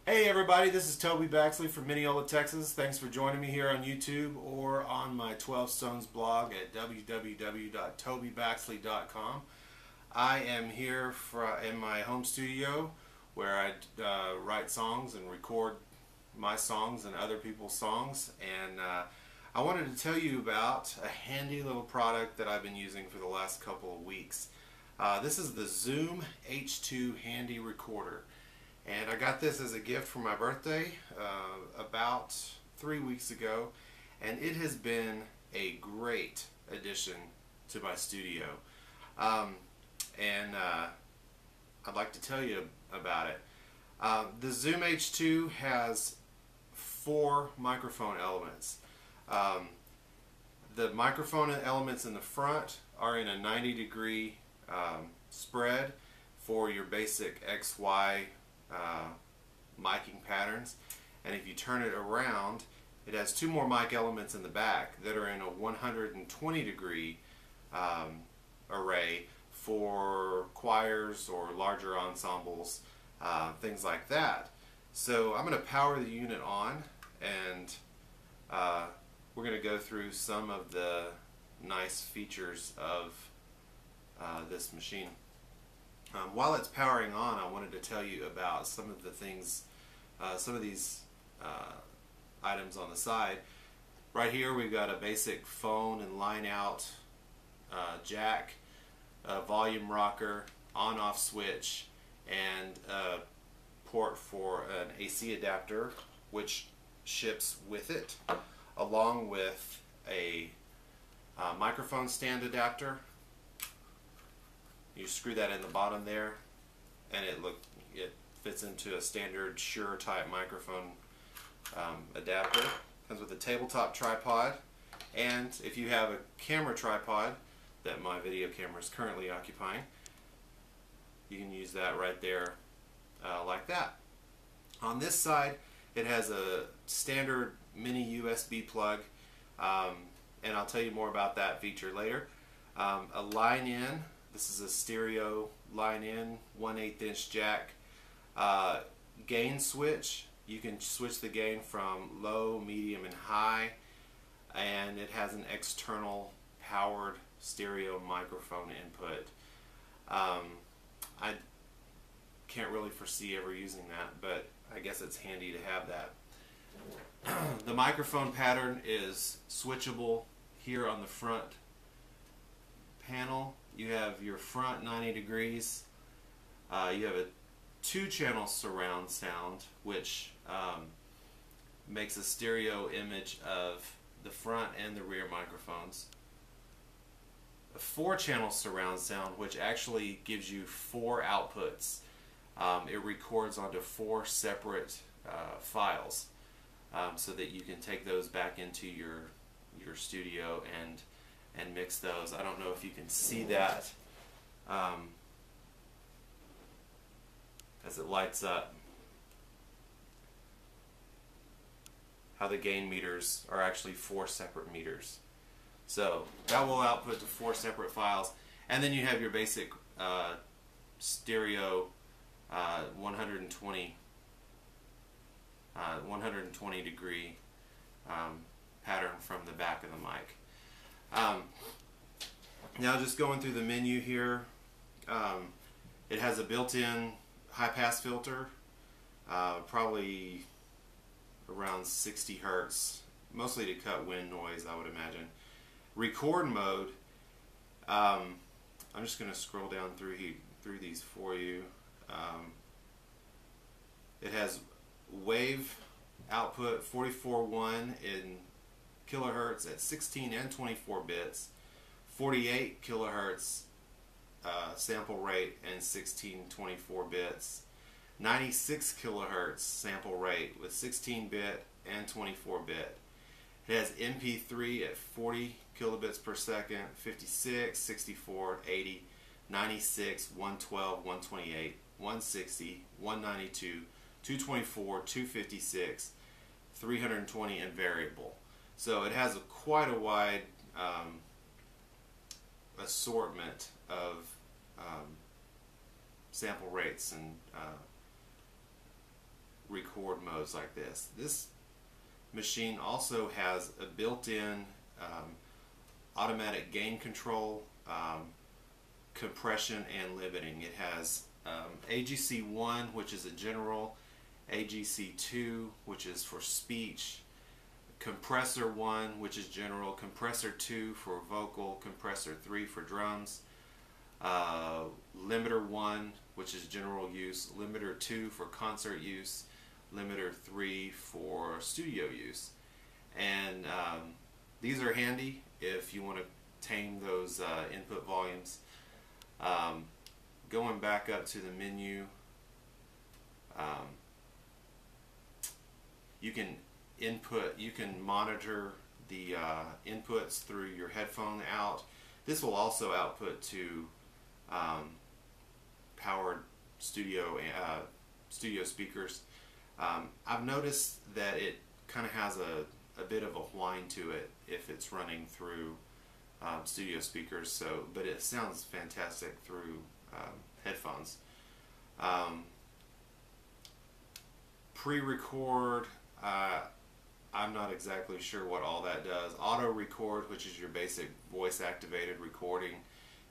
Hey everybody, this is Toby Baxley from Mineola, Texas. Thanks for joining me here on YouTube or on my 12 Stones blog at www.tobybaxley.com. I am here in my home studio where I write songs and record my songs and other people's songs. And I wanted to tell you about a handy little product that I've been using for the last couple of weeks. This is the Zoom H2 Handy Recorder. And I got this as a gift for my birthday about 3 weeks ago, and it has been a great addition to my studio. I'd like to tell you about it. The Zoom H2 has 4 microphone elements. The microphone elements in the front are in a 90-degree spread for your basic XY miking patterns, and if you turn it around, it has 2 more mic elements in the back that are in a 120-degree array for choirs or larger ensembles, things like that. So I'm going to power the unit on, and we're going to go through some of the nice features of this machine. While it's powering on, I wanted to tell you about some of the things, some of these items on the side. Right here we've got a basic phone and line out jack, a volume rocker, on-off switch, and a port for an AC adapter which ships with it, along with a microphone stand adapter. You screw that in the bottom there, and it fits into a standard Shure type microphone adapter. Comes with a tabletop tripod, and if you have a camera tripod that my video camera is currently occupying, you can use that right there like that. On this side, it has a standard mini USB plug, and I'll tell you more about that feature later. A line in. This is a stereo line-in, 1/8 inch jack. Gain switch. You can switch the gain from low, medium, and high. And it has an external powered stereo microphone input. I can't really foresee ever using that, but I guess it's handy to have that. The microphone pattern is switchable here on the front panel. You have your front 90 degrees. You have a 2-channel surround sound, which makes a stereo image of the front and the rear microphones. A 4-channel surround sound, which actually gives you 4 outputs. It records onto 4 separate files, so that you can take those back into your studio and mix those. I don't know if you can see that as it lights up, how the gain meters are actually 4 separate meters. So that will output to 4 separate files, and then you have your basic stereo 120 degree pattern from the back of the mic. Now just going through the menu here, it has a built-in high-pass filter, probably around 60 hertz, mostly to cut wind noise, I would imagine. Record mode, I'm just going to scroll down through these for you. It has wave output 44.1 in kilohertz at 16 and 24 bits, 48 kilohertz sample rate and 16/24 bits, 96 kilohertz sample rate with 16-bit and 24-bit. It has MP3 at 40 kilobits per second, 56, 64, 80, 96, 112, 128, 160, 192, 224, 256, 320, and variable. So it has quite a wide assortment of sample rates and record modes like this. This machine also has a built-in automatic gain control, compression, and limiting. It has AGC1, which is a general, AGC2, which is for speech, compressor 1, which is general, compressor 2 for vocal, compressor 3 for drums, limiter 1, which is general use, limiter 2 for concert use, limiter 3 for studio use. And these are handy if you want to tame those input volumes. Going back up to the menu, you can monitor the inputs through your headphone out. This will also output to powered studio speakers. I've noticed that it kind of has a bit of a whine to it if it's running through studio speakers. But it sounds fantastic through headphones. Pre-record, I'm not exactly sure what all that does. Auto record, which is your basic voice activated recording,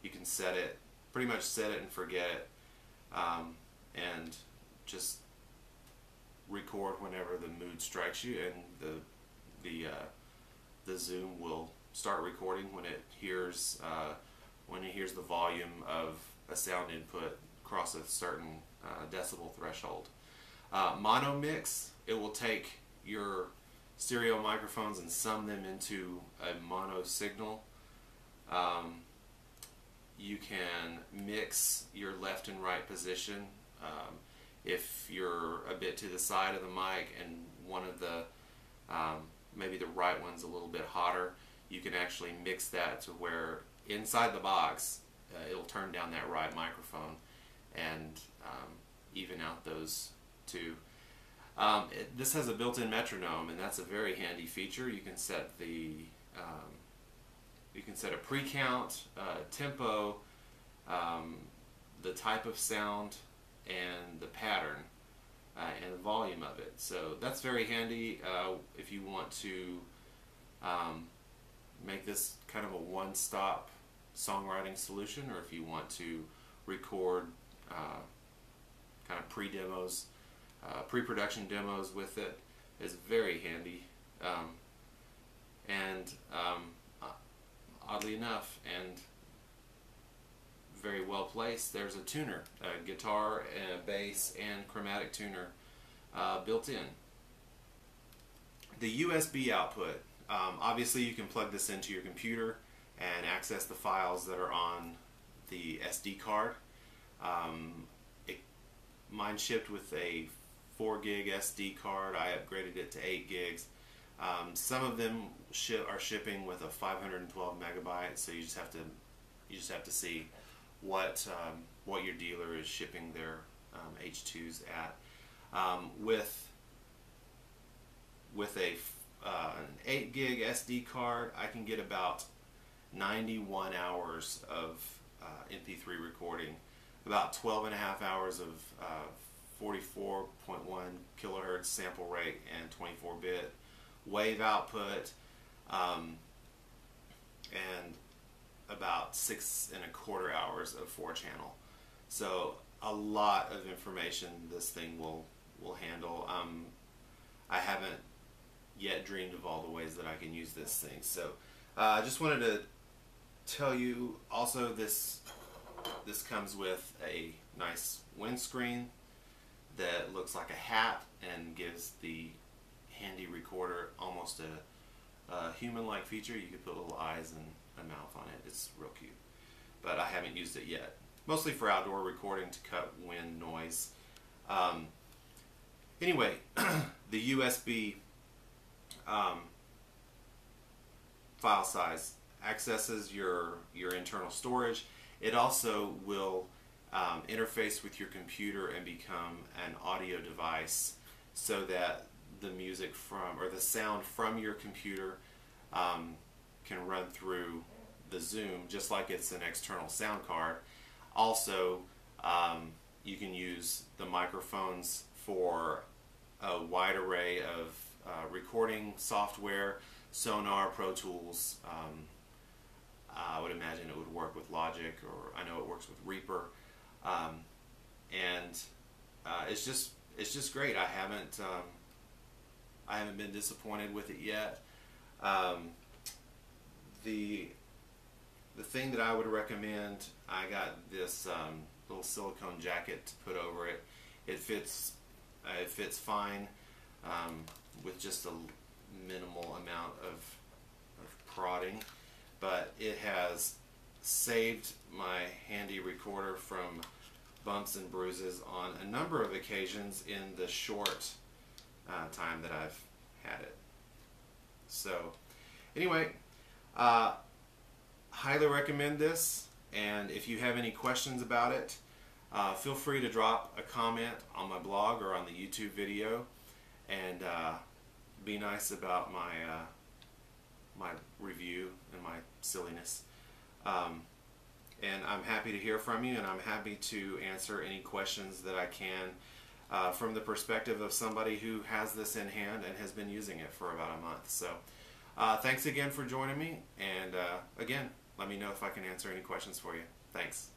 you can set it, pretty much set it and forget it, and just record whenever the mood strikes you, and the Zoom will start recording when it hears the volume of a sound input cross a certain decibel threshold. Mono mix, it will take your stereo microphones and sum them into a mono signal. You can mix your left and right position. If you're a bit to the side of the mic and one of the maybe the right one's a little bit hotter, you can actually mix that to where inside the box it'll turn down that right microphone and even out those two. This has a built-in metronome, and that's a very handy feature. You can set a pre-count, tempo, the type of sound, and the pattern, and the volume of it. So that's very handy if you want to make this kind of a one-stop songwriting solution, or if you want to record kind of pre-demos, pre-production demos with it. Is very handy, and oddly enough, and very well placed, there's a tuner, a guitar, a bass, and chromatic tuner built in. The USB output, obviously you can plug this into your computer and access the files that are on the SD card. Mine shipped with a 4 gig SD card. I upgraded it to 8 gigs. Some of them are shipping with a 512 megabytes, so you just have to see what your dealer is shipping their H2s at. With an 8 gig SD card, I can get about 91 hours of MP3 recording, about 12 and a half hours of 44.1 kilohertz sample rate and 24-bit wave output, and about 6.25 hours of 4-channel. So a lot of information this thing will handle. I haven't yet dreamed of all the ways that I can use this thing. So I just wanted to tell you also, this comes with a nice windscreen that looks like a hat and gives the handy recorder almost a human-like feature. You could put little eyes and a mouth on it. It's real cute, but I haven't used it yet. Mostly for outdoor recording to cut wind noise. Anyway, the USB file size accesses your internal storage. It also will interface with your computer and become an audio device, so that the music or the sound from your computer can run through the Zoom just like it's an external sound card. Also, you can use the microphones for a wide array of recording software, Sonar, Pro Tools. I would imagine it would work with Logic, or I know it works with Reaper, and it's just great. I haven't been disappointed with it yet. The thing that I would recommend, I got this little silicone jacket to put over it. It fits fine with just a minimal amount of prodding, but it has saved my handy recorder from bumps and bruises on a number of occasions in the short time that I've had it. So anyway, highly recommend this, and if you have any questions about it, feel free to drop a comment on my blog or on the YouTube video, and be nice about my my review and my silliness. And I'm happy to hear from you, and I'm happy to answer any questions that I can from the perspective of somebody who has this in hand and has been using it for about a month. So thanks again for joining me, and again, let me know if I can answer any questions for you. Thanks.